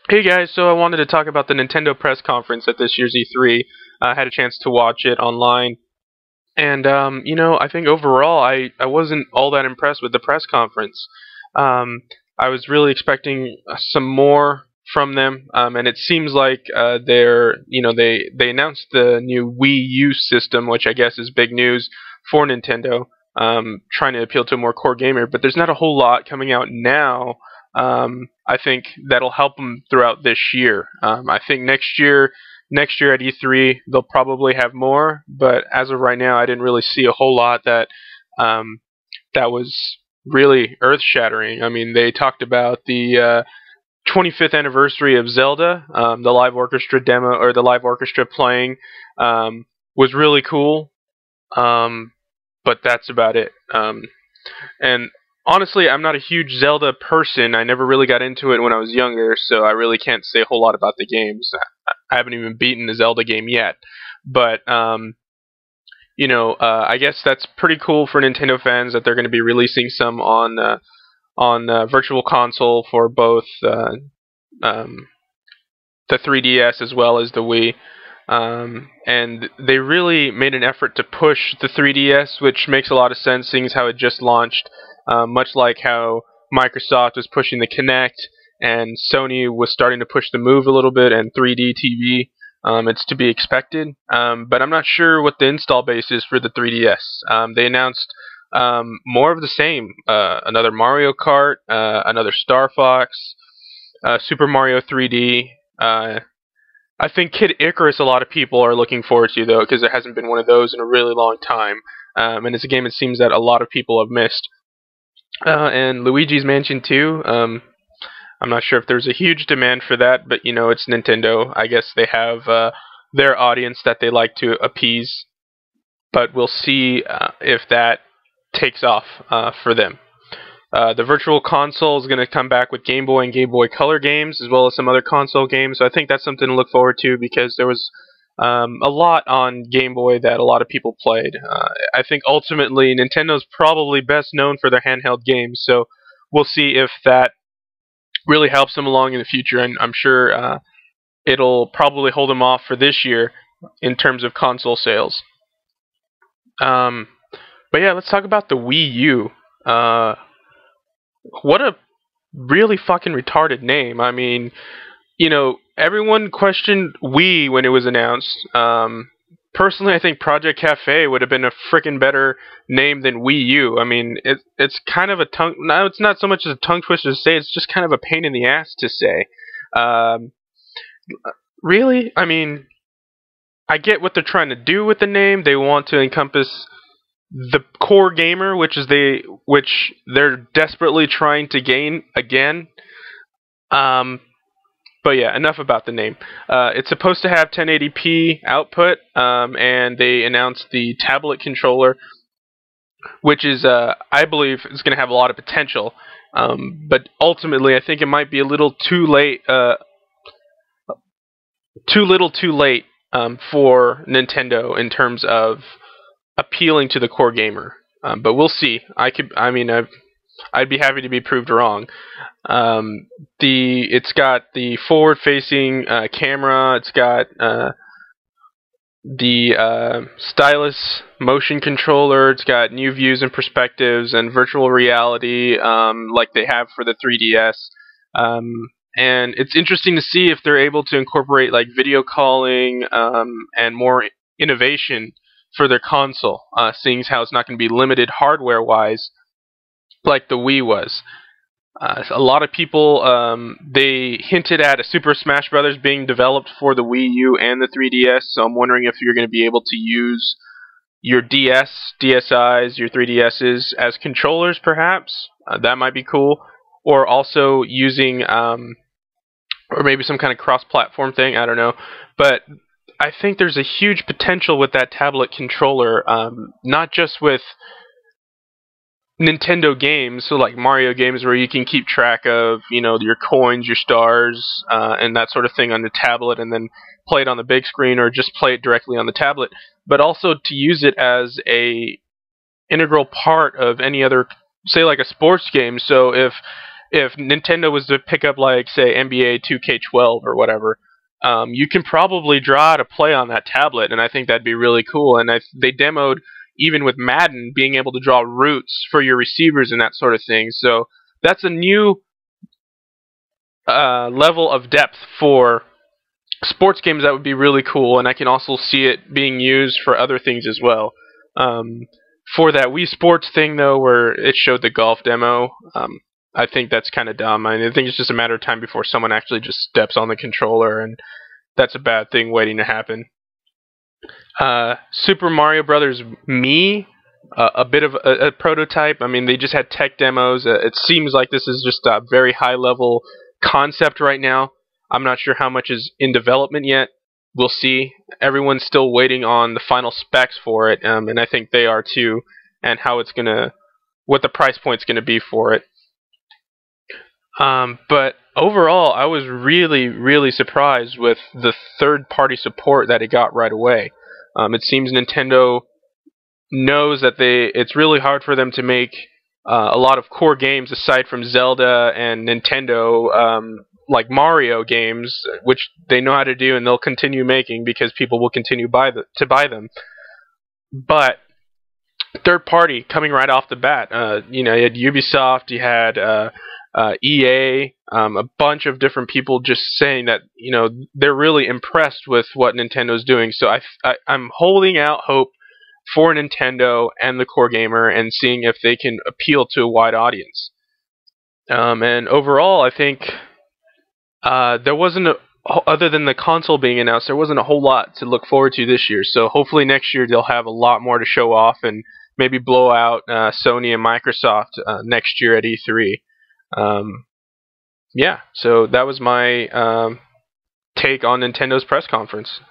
Hey guys, so I wanted to talk about the Nintendo press conference at this year's E3. I had a chance to watch it online, and I think overall I wasn't all that impressed with the press conference. Um, I was really expecting some more from them, and it seems like they announced the new Wii U system, which I guess is big news for Nintendo, trying to appeal to a more core gamer. But there's not a whole lot coming out now. I think that'll help them throughout this year. I think next year at E3 they'll probably have more, but as of right now, I didn't really see a whole lot um, that was really earth-shattering. I mean, they talked about the 25th anniversary of Zelda, the live orchestra demo or the live orchestra playing was really cool, um, but that's about it. And honestly, I'm not a huge Zelda person. I never really got into it when I was younger, so I really can't say a whole lot about the games. I haven't even beaten the Zelda game yet. But I guess that's pretty cool for Nintendo fans that they're going to be releasing some on Virtual Console for both um, the 3DS as well as the Wii. And they really made an effort to push the 3DS, which makes a lot of sense, seeing as how it just launched, much like how Microsoft was pushing the Kinect and Sony was starting to push the Move a little bit and 3D TV. It's to be expected, but I'm not sure what the install base is for the 3DS. They announced more of the same: another Mario Kart, another Star Fox, Super Mario 3D. I think Kid Icarus a lot of people are looking forward to, though, because there hasn't been one of those in a really long time. And it's a game it seems that a lot of people have missed. And Luigi's Mansion 2, I'm not sure if there's a huge demand for that, but it's Nintendo. I guess they have their audience that they like to appease, but we'll see if that takes off for them. The Virtual Console is going to come back with Game Boy and Game Boy Color games, as well as some other console games. So I think that's something to look forward to because there was a lot on Game Boy that a lot of people played. I think ultimately Nintendo's probably best known for their handheld games, so we'll see if that really helps them along in the future. And I'm sure it'll probably hold them off for this year in terms of console sales. Um, but yeah, let's talk about the Wii U. What a really fucking retarded name. I mean, everyone questioned Wii when it was announced. Personally, I think Project Cafe would have been a freaking better name than Wii U. I mean, it's kind of a tongue. No, it's not so much as a tongue twister to say. It's just kind of a pain in the ass to say. Um, really, I mean, I get what they're trying to do with the name. They want to encompass the core gamer, which they're desperately trying to gain again. Um, but yeah, enough about the name. It's supposed to have 1080p output, and they announced the tablet controller, which is, I believe, is going to have a lot of potential. But ultimately, I think it might be a little too late. Too late for Nintendo in terms of appealing to the core gamer. But we'll see. I'd be happy to be proved wrong. It's got the forward-facing camera. It's got the stylus motion controller. It's got new views and perspectives and virtual reality, like they have for the 3DS. And it's interesting to see if they're able to incorporate like video calling and more innovation for their console, seeing as how it's not going to be limited hardware-wise like the Wii was. A lot of people, they hinted at a Super Smash Bros. Being developed for the Wii U and the 3DS, so I'm wondering if you're going to be able to use your DS, DSIs, your 3DSs as controllers, perhaps. That might be cool. Or also using, or maybe some kind of cross-platform thing, I don't know. But I think there's a huge potential with that tablet controller, not just with Nintendo games, so like Mario games where you can keep track of, your coins, your stars, and that sort of thing on the tablet and then play it on the big screen or just play it directly on the tablet, but also to use it as a integral part of any other, say like a sports game. So if if Nintendo was to pick up, like, say, NBA 2K12 or whatever, you can probably draw out a play on that tablet, and I think that'd be really cool. And they demoed, even with Madden, being able to draw routes for your receivers and that sort of thing. So that's a new level of depth for sports games that would be really cool, and I can also see it being used for other things as well. For that Wii Sports thing, though, where it showed the golf demo, I think that's kind of dumb. I think it's just a matter of time before someone actually just steps on the controller, and that's a bad thing waiting to happen. Super Mario Brothers Me, a bit of a prototype. I mean, they just had tech demos. It seems like this is just a very high-level concept right now. I'm not sure how much is in development yet. We'll see. Everyone's still waiting on the final specs for it, and I think they are too, and what the price point's gonna be for it. But overall, I was really, really surprised with the third-party support that it got right away. It seems Nintendo knows that it's really hard for them to make a lot of core games aside from Zelda and Nintendo, like Mario games, which they know how to do and they'll continue making because people will continue to buy them. But third party coming right off the bat, you had Ubisoft, you had EA, a bunch of different people just saying that they're really impressed with what Nintendo's doing. So I'm holding out hope for Nintendo and the core gamer and seeing if they can appeal to a wide audience. And overall, I think there wasn't other than the console being announced, there wasn't a whole lot to look forward to this year. So hopefully next year they'll have a lot more to show off and maybe blow out Sony and Microsoft next year at E3. Yeah, so that was my take on Nintendo's press conference.